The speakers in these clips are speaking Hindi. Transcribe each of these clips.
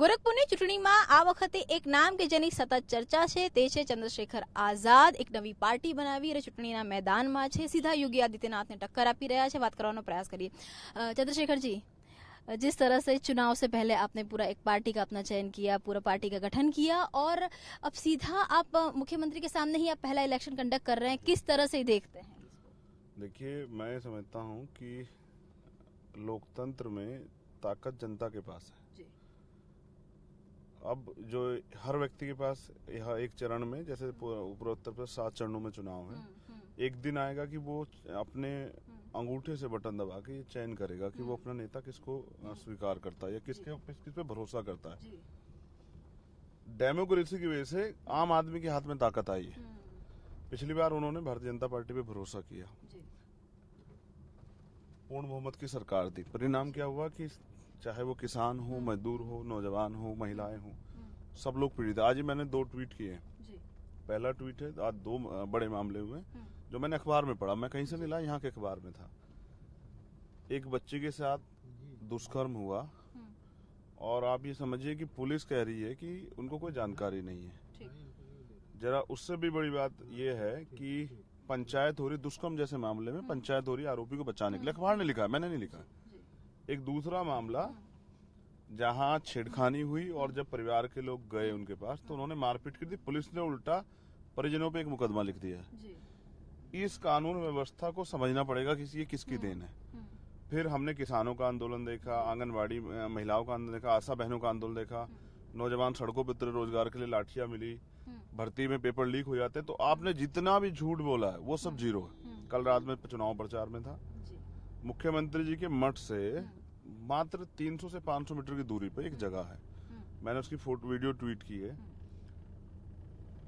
ગોરખપુરની ચૂંટણીમાં આ વખતે એક નામ કે જેની સતત ચર્ચા છે તે છે ચંદ્રશેખર આઝાદ. એક નવી પાર્ટી બનાવી અને ચૂંટણીના મેદાનમાં છે. સીધા યોગી આदित्यनाथને टक्कर આપી રહ્યા છે. વાત કરવાનો प्रयास करिए. चंद्रशेखर जी, जिस तरह से चुनाव से पहले आपने पूरा एक पार्टी का अपना चयन किया, पूरा पार्टी का गठन किया और अब सीधा आप मुख्यमंत्री के सामने ही आप पहला इलेक्शन कंडक्ट कर रहे हैं, किस तरह से देखते हैं? देखिए, मैं समझता हूँ कि लोकतंत्र में ताकत जनता के पास है. अब जो हर व्यक्ति के पास यह एक चरण में, जैसे पूर्वोत्तर पर 7 चरणों में चुनाव है, एक दिन आएगा कि वो अपने अंगूठे से बटन दबा के चयन करेगा कि वो अपना नेता किसको स्वीकार करता है या किस पे भरोसा करता है. डेमोक्रेसी की वजह से आम आदमी के हाथ में ताकत आई है. पिछली बार उन्होंने भारतीय जनता पार्टी पे भरोसा किया, पूर्ण बहुमत की सरकार दी. परिणाम क्या हुआ कि चाहे वो किसान हो, मजदूर हो, नौजवान हो, महिलाएं हो, सब लोग पीड़ित. आज ही मैंने 2 ट्वीट किए हैं. पहला ट्वीट है, आज 2 बड़े मामले हुए जो मैंने अखबार में पढ़ा. मैं कहीं से नहीं लाया, यहाँ के अखबार में था. एक बच्चे के साथ दुष्कर्म हुआ और आप ये समझिए कि पुलिस कह रही है कि उनको कोई जानकारी नहीं है. जरा उससे भी बड़ी बात ये है कि पंचायत हो रही, दुष्कर्म जैसे मामले में पंचायत हो रही आरोपी को बचाने के लिए. अखबार ने लिखा, मैंने नहीं लिखा. एक दूसरा मामला जहां छेड़खानी हुई और जब परिवार के लोग गए उनके पास तो उन्होंने मारपीट की थी. पुलिस ने उल्टा परिजनों पे एक मुकदमा लिख दिया. इस कानून व्यवस्था को समझना पड़ेगा कि ये किसकी देन है. फिर हमने किसानों का आंदोलन देखा, आंगनबाड़ी महिलाओं का आंदोलन देखा, आशा बहनों का आंदोलन देखा, नौजवान सड़कों पर उतरे, रोजगार के लिए लाठियां मिली, भर्ती में पेपर लीक हो जाते. तो आपने जितना भी झूठ बोला है वो सब जीरो है. कल रात में चुनाव प्रचार में था, मुख्यमंत्री जी के मठ से मात्र 300 से 500 मीटर की दूरी पर एक जगह है, मैंने उसकी फोटो वीडियो ट्वीट की है.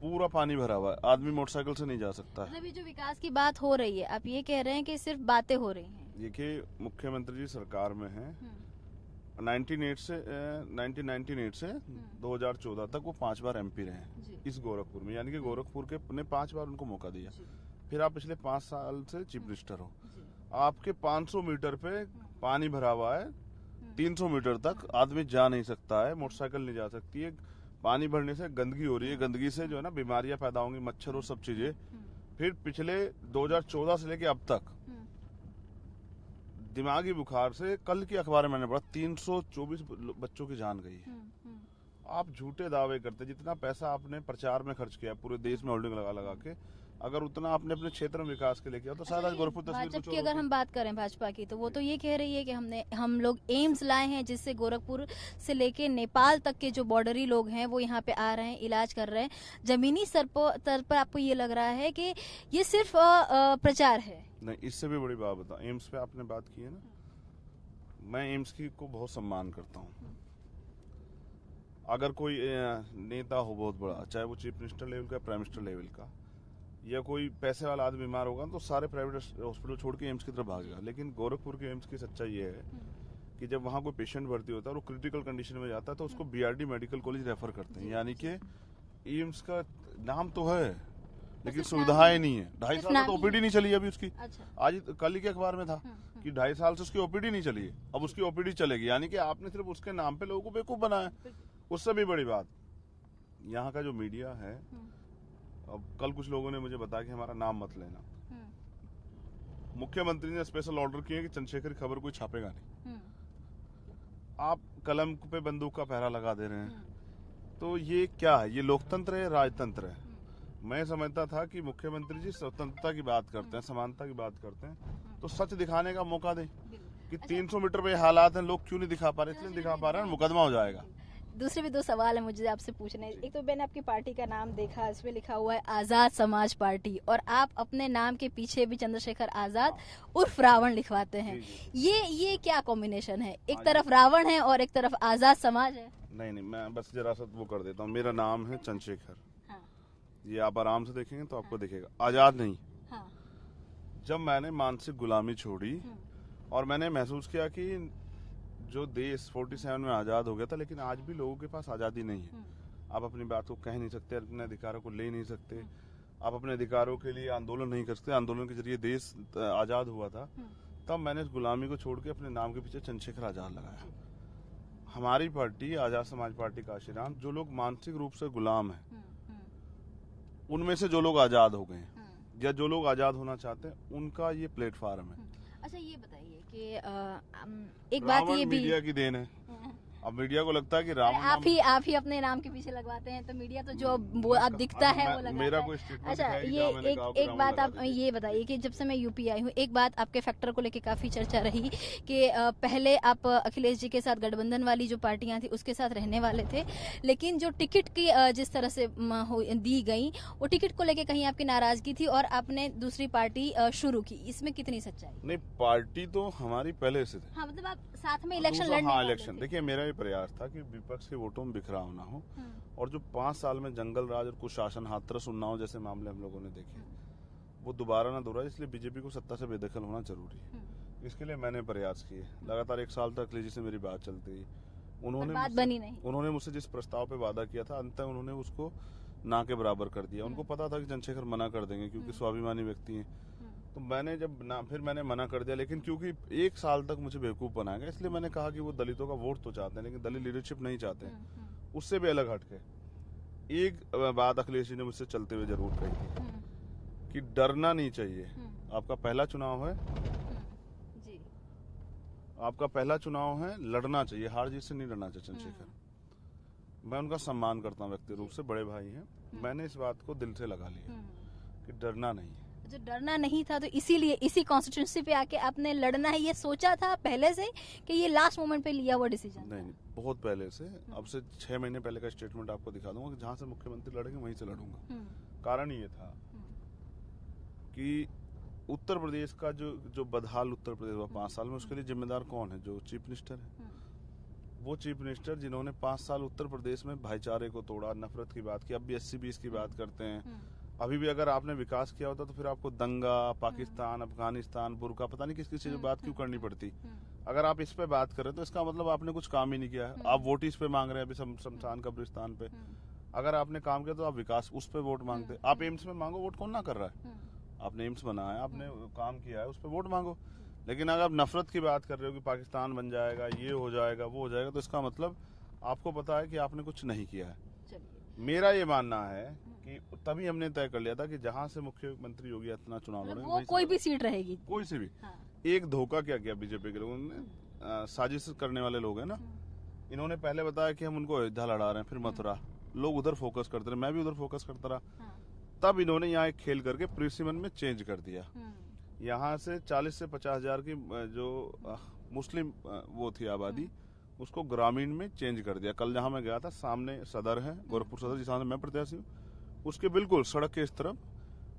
पूरा पानी भरा हुआ है, आदमी मोटरसाइकिल से नहीं जा सकता है. अभी जो विकास की बात हो रही है, आप ये कह रहे हैं कि सिर्फ बातें हो रही हैं? देखिए, मुख्यमंत्री जी सरकार में हैं. 1998 से 2014 तक वो 5 बार एमपी रहे हैं इस गोरखपुर में. यानी कि गोरखपुर के ने 5 बार उनको मौका दिया. फिर आप पिछले 5 साल से चीफ मिनिस्टर हो. आपके 500 मीटर पे पानी भरा हुआ है, 300 मीटर तक आदमी जा नहीं सकता है, मोटरसाइकिल नहीं जा सकती है. पानी भरने से गंदगी हो रही है, गंदगी से जो है ना बीमारियां पैदा होंगी, मच्छर और सब चीजें. फिर पिछले 2014 से लेके अब तक दिमागी बुखार से, कल की अखबार में मैंने पढ़ा, 324 बच्चों की जान गई है. आप झूठे दावे करते. जितना पैसा आपने प्रचार में खर्च किया पूरे देश में होल्डिंग लगा लगा के, अगर उतना आपने अपने क्षेत्र में विकास के लिए किया तो शायद आज गोरखपुर भाजपा की अगर हम बात करें भाजपा की, तो वो तो ये कह रही है कि हम लोग एम्स लाए हैं, जिससे गोरखपुर से लेके नेपाल तक के जो बॉर्डरी लोग हैं वो यहाँ पे आ रहे हैं, इलाज कर रहे हैं. जमीनी स्तर पर आपको ये लग रहा है कि ये सिर्फ प्रचार है? नहीं, इससे भी बड़ी बात बता. एम्स पे आपने बात की है ना, मैं एम्स की को बहुत सम्मान करता हूँ. अगर कोई नेता हो बहुत बड़ा, चाहे वो चीफ मिनिस्टर लेवल का, प्राइम मिनिस्टर लेवल का, या कोई पैसे वाला आदमी बीमार होगा तो सारे प्राइवेट हॉस्पिटल छोड़ के एम्स की तरफ भागेगा. लेकिन गोरखपुर के एम्स की सच्चाई ये है कि जब वहाँ कोई पेशेंट भर्ती होता है और वो क्रिटिकल कंडीशन में जाता है तो उसको बीआरडी मेडिकल कॉलेज रेफर करते हैं. यानी कि एम्स का नाम तो है लेकिन सुविधाएं नहीं है. 2.5 साल तो ओपीडी नहीं चली अभी उसकी. आज कल ही के अखबार में था कि 2.5 साल से उसकी ओपीडी नहीं चली है. अब उसकी ओपीडी चलेगी. यानी कि आपने सिर्फ उसके नाम पे लोगों को बेवकूफ बनाया. उससे भी बड़ी बात, यहाँ का जो मीडिया है, अब कल कुछ लोगों ने मुझे बताया कि हमारा नाम मत लेना. मुख्यमंत्री ने स्पेशल ऑर्डर किए कि चंद्रशेखर की खबर कोई छापेगा नहीं. आप कलम पे बंदूक का पहरा लगा दे रहे हैं. तो ये क्या है? ये लोकतंत्र है, राजतंत्र है? मैं समझता था कि मुख्यमंत्री जी स्वतंत्रता की बात करते हैं, समानता की बात करते हैं, तो सच दिखाने का मौका दें कि 300 मीटर पे हालात हैं, लोग क्यों नहीं दिखा पा रहे. इसलिए दिखा पा रहे हैं, मुकदमा हो जाएगा. दूसरे भी 2 सवाल है मुझे आपसे पूछने. एक तो मैंने आपकी पार्टी का नाम देखा, इसमें लिखा हुआ है आजाद समाज पार्टी, और आप अपने नाम के पीछे भी चंद्रशेखर आजाद उर्फ रावण लिखवाते हैं. ये क्या कॉम्बिनेशन है? एक तरफ रावण है और एक तरफ आजाद समाज है. नहीं, मैं बस जरा सा वो कर देता हूँ. मेरा नाम है चंद्रशेखर. ये आप आराम से देखेंगे तो आपको दिखेगा. आजाद नहीं. जब मैंने मानसिक गुलामी छोड़ी और मैंने महसूस किया कि जो देश 47 में आजाद हो गया था, लेकिन आज भी लोगों के पास आजादी नहीं है. आप अपनी बात को कह नहीं सकते, अपने अधिकारों को ले नहीं सकते, आप अपने अधिकारों के लिए आंदोलन नहीं कर सकते. आंदोलन के जरिए देश आजाद हुआ था. तब मैंने इस गुलामी को छोड़ के अपने नाम के पीछे चंद्रशेखर आजाद लगाया. हमारी पार्टी आजाद समाज पार्टी काशीराम, जो लोग मानसिक रूप से गुलाम हैं, उनमें से जो लोग आजाद हो गए हैं या जो लोग आजाद होना चाहते हैं, उनका ये प्लेटफॉर्म है। अच्छा, ये बताइए कि एक बात ये भी मीडिया की देन है। अब मीडिया को लगता है कि रावण आप ही अपने नाम के पीछे लगवाते हैं, तो मीडिया तो जो वो अब दिखता है वो लगाता मेरा है। कोई स्टेटमेंट अच्छा, ये एक बात आप ये बताइए कि जब से मैं यूपी आई हूँ, एक बात आपके फैक्टर को लेके काफी चर्चा रही कि पहले आप अखिलेश जी के साथ गठबंधन वाली जो पार्टियां थी उसके साथ रहने वाले थे, लेकिन जो टिकट की जिस तरह से दी गई, वो टिकट को लेके कहीं आपकी नाराजगी थी और आपने दूसरी पार्टी शुरू की, इसमें कितनी सच्चाई? नहीं, पार्टी तो हमारी पहले से थी। हाँ, मतलब आप साथ में इलेक्शन लड़ने हाँ, वाले इलेक्शन थे। देखिए, मेरा ये प्रयास था कि विपक्ष के वोटों में बिखराव ना हो और जो 5 साल में जंगल राज और कुशासन, हाथरस उन्नाव जैसे मामले हम लोगों ने देखे, वो दोबारा ना दोहराए, इसलिए बीजेपी को सत्ता से बेदखल होना जरूरी है। इसके लिए मैंने प्रयास किए। लगातार 1 साल तक अखिलेश जी से मेरी बात चलती रही। उन्होंने मुझसे जिस प्रस्ताव पे वादा किया था, अंततः उन्होंने उसको ना के बराबर कर दिया। उनको पता था कि चंद्रशेखर मना कर देंगे क्योंकि स्वाभिमानी व्यक्ति हैं। तो मैंने जब ना, फिर मैंने मना कर दिया, लेकिन क्योंकि 1 साल तक मुझे बेवकूफ बनाया गया, इसलिए मैंने कहा कि वो दलितों का वोट तो चाहते हैं लेकिन दलित लीडरशिप नहीं चाहते। उससे भी अलग हटके एक बात अखिलेश जी ने मुझसे चलते हुए जरूर कही थी कि डरना नहीं चाहिए। आपका पहला चुनाव है, आपका पहला चुनाव है, लड़ना चाहिए, हार जीत से नहीं लड़ना चाहिए। चंद्रशेखर, मैं उनका सम्मान करता हूँ व्यक्ति रूप से, बड़े भाई हैं। मैंने इस बात को दिल से लगा लिया कि डरना नहीं है। जो डरना नहीं था, तो इसीलिए इसी कॉन्स्टिट्यूंसी पे आके आपने लड़ना है, ये सोचा था पहले से कि ये लास्ट मोमेंट पे लिया हुआ डिसीजन? नहीं, बहुत पहले से। अब से 6 महीने पहले का स्टेटमेंट आपको दिखा दूंगा कि जहां से मुख्यमंत्री लड़ेंगे वहीं से लड़ूंगा। कारण ये था कि उत्तर प्रदेश का जो बदहाल उत्तर प्रदेश हुआ 5 साल में, उसके लिए जिम्मेदार कौन है? जो चीफ मिनिस्टर है। वो चीफ मिनिस्टर जिन्होंने 5 साल उत्तर प्रदेश में भाईचारे को तोड़ा, नफरत की बात की, अब भी 80-20 की बात करते हैं। अभी भी अगर आपने विकास किया होता तो फिर आपको दंगा, पाकिस्तान, अफगानिस्तान, बुर्का, पता नहीं किस किस चीज बात क्यों करनी पड़ती। अगर आप इस पे बात कर रहे हैं तो इसका मतलब आपने कुछ काम ही नहीं किया है। आप वोट इस पे मांग रहे हैं, अभी शमशान कब्रिस्तान पे। अगर आपने काम किया तो आप विकास उस पे वोट मांगते। आप एम्स में मांगो, वोट कौन ना कर रहा है? आपने एम्स बनाया, आपने काम किया है, उस पर वोट मांगो। लेकिन अगर आप नफरत की बात कर रहे हो कि पाकिस्तान बन जाएगा, ये हो जाएगा, वो हो जाएगा, तो इसका मतलब आपको पता है कि आपने कुछ नहीं किया है। मेरा ये मानना है कि तभी हमने तय कर लिया था कि जहां से मुख्यमंत्री योगी आदित्यनाथ चुनाव लड़ेंगे, वो कोई भी सीट रहेगी, कोई सी भी। एक धोखा क्या किया बीजेपी के लोगों ने, साजिश करने वाले लोग हैं ना, इन्होंने पहले बताया कि हम उनको अयोध्या लड़ा रहे हैं, फिर मथुरा, लोग उधर फोकस करते रहे, मैं भी उधर फोकस करता रहा। तब इन्होंने यहाँ एक खेल करके प्रिसिमन में चेंज कर दिया। यहाँ से 40 से 50 हजार की जो मुस्लिम वो थी आबादी, उसको ग्रामीण में चेंज कर दिया। कल जहाँ मैं गया था, सामने सदर है, गोरखपुर सदर, जिसमें मैं प्रत्याशी हूँ, उसके बिल्कुल सड़क के इस तरफ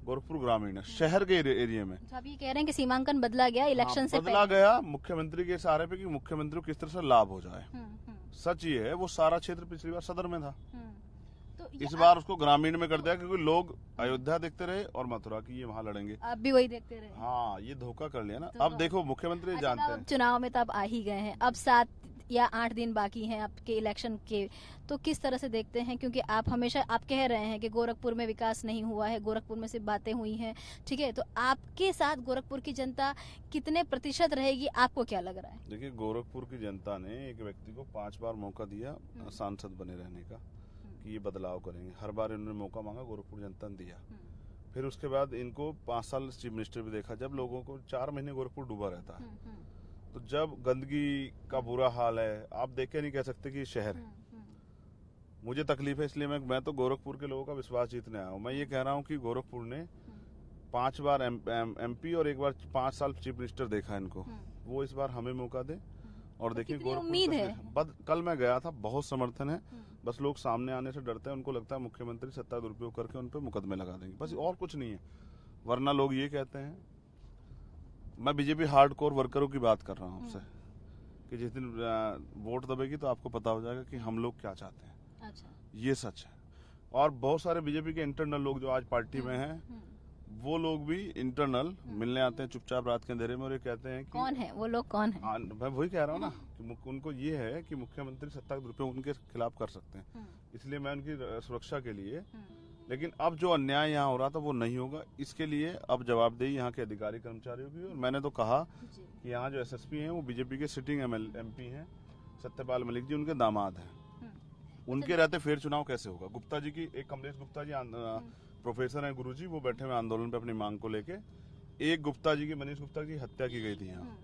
गोरखपुर ग्रामीण है, शहर के एरिया में। तो आप ये कह रहे हैं कि सीमांकन बदला गया इलेक्शन से बदला गया मुख्यमंत्री के सहारे पे कि मुख्यमंत्री को किस तरह से लाभ हो जाए। सच ये है, वो सारा क्षेत्र पिछली बार सदर में था, तो इस बार उसको ग्रामीण में कर दिया क्योंकि लोग अयोध्या देखते रहे और मथुरा की ये वहाँ लड़ेंगे। आप भी वही देखते रहे। हाँ, ये धोखा कर लिया ना। तो अब देखो, मुख्यमंत्री जानते हैं चुनाव में तो आप आ ही गए हैं, अब 7 या 8 दिन बाकी हैं आपके इलेक्शन के, तो किस तरह से देखते हैं? क्योंकि आप हमेशा आप कह रहे हैं कि गोरखपुर में विकास नहीं हुआ है, गोरखपुर में सिर्फ बातें हुई हैं, ठीक है, तो आपके साथ गोरखपुर की जनता कितने प्रतिशत रहेगी, आपको क्या लग रहा है? देखिए, गोरखपुर की जनता ने एक व्यक्ति को 5 बार मौका दिया सांसद बने रहने का कि ये बदलाव करेंगे। हर बार इन्होंने मौका मांगा, गोरखपुर जनता ने दिया। फिर उसके बाद इनको 5 साल चीफ मिनिस्टर भी देखा, जब लोगों को 4 महीने गोरखपुर डूबा रहता है, तो जब गंदगी का बुरा हाल है, आप देख के नहीं कह सकते कि शहर है। मुझे तकलीफ है, इसलिए मैं तो गोरखपुर के लोगों का विश्वास जीतने आया हूँ। मैं ये कह रहा हूँ कि गोरखपुर ने 5 बार MP और 1 बार 5 साल चीफ मिनिस्टर देखा इनको, वो इस बार हमें मौका दे और देखिए गोरखपुर उम्मीद है। कल मैं गया था, बहुत समर्थन है, बस लोग सामने आने से डरते हैं। उनको लगता है मुख्यमंत्री सत्ता दुरुपयोग करके उन पर मुकदमे लगा देंगे, बस और कुछ नहीं है। वरना लोग ये कहते हैं, मैं बीजेपी हार्डकोर वर्करों की बात कर रहा हूँ आपसे, कि जिस दिन वोट दबेगी तो आपको पता हो जाएगा कि हम लोग क्या चाहते हैं। अच्छा। ये सच है। और बहुत सारे बीजेपी के इंटरनल लोग जो आज पार्टी में हैं, वो लोग भी इंटरनल मिलने आते हैं चुपचाप रात के अंधेरे में और ये कहते हैं कि कौन है वो लोग, कौन है? मैं वही कह रहा हूँ ना कि उनको ये है कि मुख्यमंत्री सत्ता का दुरुपयोग उनके खिलाफ कर सकते हैं, इसलिए मैं उनकी सुरक्षा के लिए। लेकिन अब जो अन्याय यहाँ हो रहा था वो नहीं होगा, इसके लिए अब जवाबदेही यहाँ के अधिकारी कर्मचारियों की। और मैंने तो कहा कि यहाँ जो SSP हैं वो बीजेपी के सिटिंग MP हैं, सत्यपाल मलिक जी उनके दामाद हैं। उनके रहते फिर चुनाव कैसे होगा? गुप्ता जी की एक कमलेश गुप्ता जी प्रोफेसर हैं गुरुजी, वो बैठे हुए आंदोलन पे अपनी मांग को लेके। एक गुप्ता जी की, मनीष गुप्ता की हत्या की गई थी यहाँ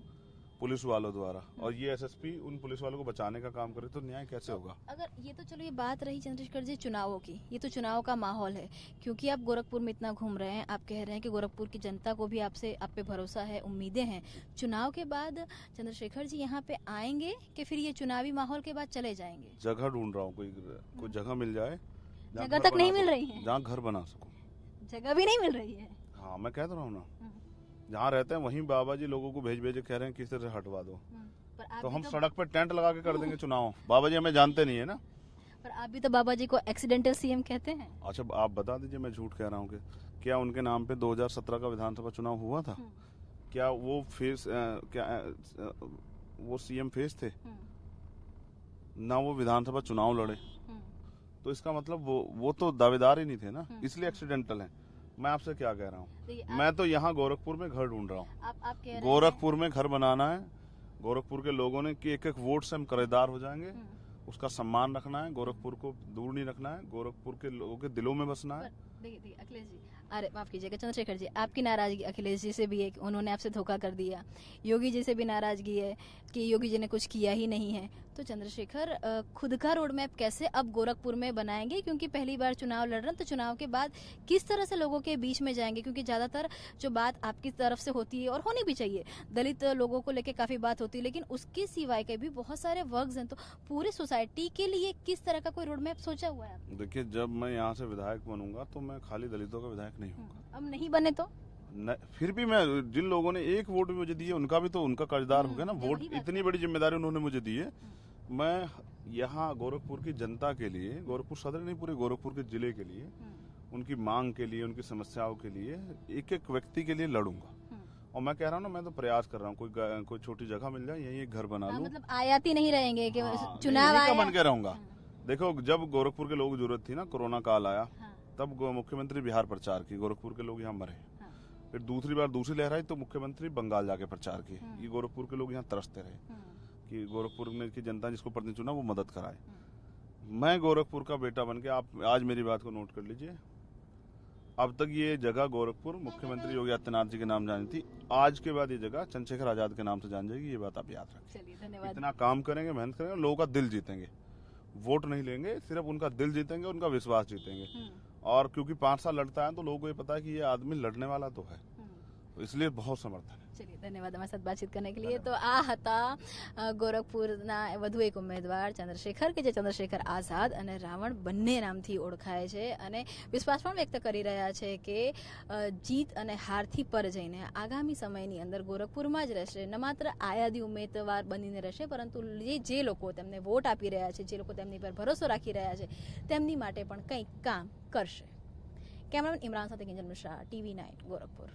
पुलिस वालों द्वारा, और ये एसएसपी उन पुलिस वालों को बचाने का काम करे, तो न्याय कैसे होगा? अगर ये तो चलो, ये बात रही चंद्रशेखर जी चुनावों की, ये तो चुनाव का माहौल है, क्योंकि आप गोरखपुर में इतना घूम रहे हैं, आप कह रहे हैं कि गोरखपुर की जनता को भी आप पे भरोसा है, उम्मीदें हैं। चुनाव के बाद चंद्रशेखर जी यहाँ पे आएंगे कि फिर ये चुनावी माहौल के बाद चले जाएंगे? जगह ढूंढ रहा हूँ, कोई जगह मिल जाए। जगह तक नहीं मिल रही है? जहाँ घर बना सकूँ। जगह भी नहीं मिल रही है? हाँ, मैं कह तो रहा हूँ ना, जहाँ रहते हैं वहीं बाबा जी लोगों को भेज भेज कह रहे हैं किस तरह से हटवा दो। तो हम सड़क पर टेंट लगा के कर देंगे चुनाव। बाबा जी हमें जानते नहीं है ना। पर आप भी तो बाबा जी को एक्सीडेंटल सीएम कहते हैं। अच्छा, आप बता दीजिए, मैं झूठ कह रहा हूँ कि क्या उनके नाम पे 2017 का विधानसभा चुनाव हुआ था? क्या वो वो सीएम फेस थे ना? वो विधानसभा चुनाव लड़े, तो इसका मतलब वो तो दावेदार ही नहीं थे ना, इसलिए एक्सीडेंटल है। मैं आपसे क्या कह रहा हूँ, मैं तो यहाँ गोरखपुर में घर ढूंढ रहा हूँ। आप कह रहे हैं गोरखपुर में घर बनाना है, गोरखपुर के लोगों ने कि एक एक वोट से हम कर्जदार हो जाएंगे, उसका सम्मान रखना है, गोरखपुर को दूर नहीं रखना है, गोरखपुर के लोगों के दिलों में बसना है। देखिए अखिलेश जी, अरे माफ कीजिएगा चंद्रशेखर जी, आपकी नाराजगी अखिलेश जी से भी है कि उन्होंने आपसे धोखा कर दिया, योगी जी से भी नाराजगी है कि योगी जी ने कुछ किया ही नहीं है। तो चंद्रशेखर खुद का रोड मैप कैसे अब गोरखपुर में बनाएंगे, क्योंकि पहली बार चुनाव लड़ रहे हैं, तो चुनाव के बाद किस तरह से लोगों के बीच में जाएंगे? क्योंकि ज्यादातर जो बात आपकी तरफ से होती है और होनी भी चाहिए, दलित लोगों को लेकर काफी बात होती है, लेकिन उसके सिवाय के भी बहुत सारे वर्ग्स हैं, तो पूरी सोसाइटी के लिए किस तरह का कोई रोड मैप सोचा हुआ है? देखिए, जब मैं यहाँ से विधायक बनूंगा तो मैं खाली दलितों का विधायक नहीं हूँ। अब नहीं बने तो फिर भी मैं, जिन लोगों ने एक वोट भी मुझे दी है उनका भी तो उनका कर्जदार हो गया ना। वोट, इतनी बड़ी जिम्मेदारी उन्होंने मुझे दी है। मैं यहाँ गोरखपुर की जनता के लिए, गोरखपुर सदर नहीं, पूरे गोरखपुर के जिले के लिए, उनकी मांग के लिए, उनकी समस्याओं के लिए एक एक व्यक्ति के लिए लड़ूंगा। और मैं कह रहा हूँ ना, मैं तो प्रयास कर रहा हूँ, कोई छोटी जगह मिल जाए, यही एक घर बना लूं। मतलब आयाती नहीं रहेंगे कि चुनाव आया बन के रहूंगा। देखो, जब गोरखपुर के लोगों को जरूरत थी ना, कोरोना काल आया, तब मुख्यमंत्री बिहार प्रचार की, गोरखपुर के लोग यहाँ मरे। फिर दूसरी बार दूसरी लहर आई तो मुख्यमंत्री बंगाल जाके प्रचार की। ये गोरखपुर के लोग यहाँ तरसते रहे कि गोरखपुर में की जनता जिसको प्रतिनिधि चुना वो मदद कराए। मैं गोरखपुर का बेटा बन के, आप आज मेरी बात को नोट कर लीजिए, अब तक ये जगह गोरखपुर मुख्यमंत्री योगी आदित्यनाथ जी के नाम जानी थी, आज के बाद ये जगह चंद्रशेखर आजाद के नाम से जान जाएगी। ये बात आप याद रखें। चलिए, धन्यवाद। इतना काम करेंगे, मेहनत करेंगे, लोगों का दिल जीतेंगे। वोट नहीं लेंगे, सिर्फ उनका दिल जीतेंगे, उनका विश्वास जीतेंगे। और क्योंकि 5 साल लड़ता है तो लोगों को ये पता है कि ये आदमी लड़ने वाला तो है, तो इसलिए बहुत समर्थन है। चलिए, धन्यवाद हमारे साथ बातचीत करने के लिए। तो आ હતા ગોરખપુરના વધુ એક ઉમેદવાર ચંદ્રશેખર કે જે ચંદ્રશેખર આઝાદ અને રાવણ બંને નામથી ઓળખાય છે, અને વિશ્વાસ પણ વ્યક્ત કરી રહ્યા છે કે જીત અને હારથી પર જઈને આગામી સમયની અંદર ગોરખપુરમાં જ રહેશે, ન માત્ર આયાદી ઉમેદવાર બનીને રહેશે, પરંતુ જે લોકો તેમને વોટ આપી રહ્યા છે, જે લોકો તેમની પર ભરોસો રાખી રહ્યા છે, તેમની માટે પણ કંઈક કામ કરશે। કેમેરામેન ઇમરાન સાથે કિંજલ મિશ્રા, TV9 ગોરખપુર।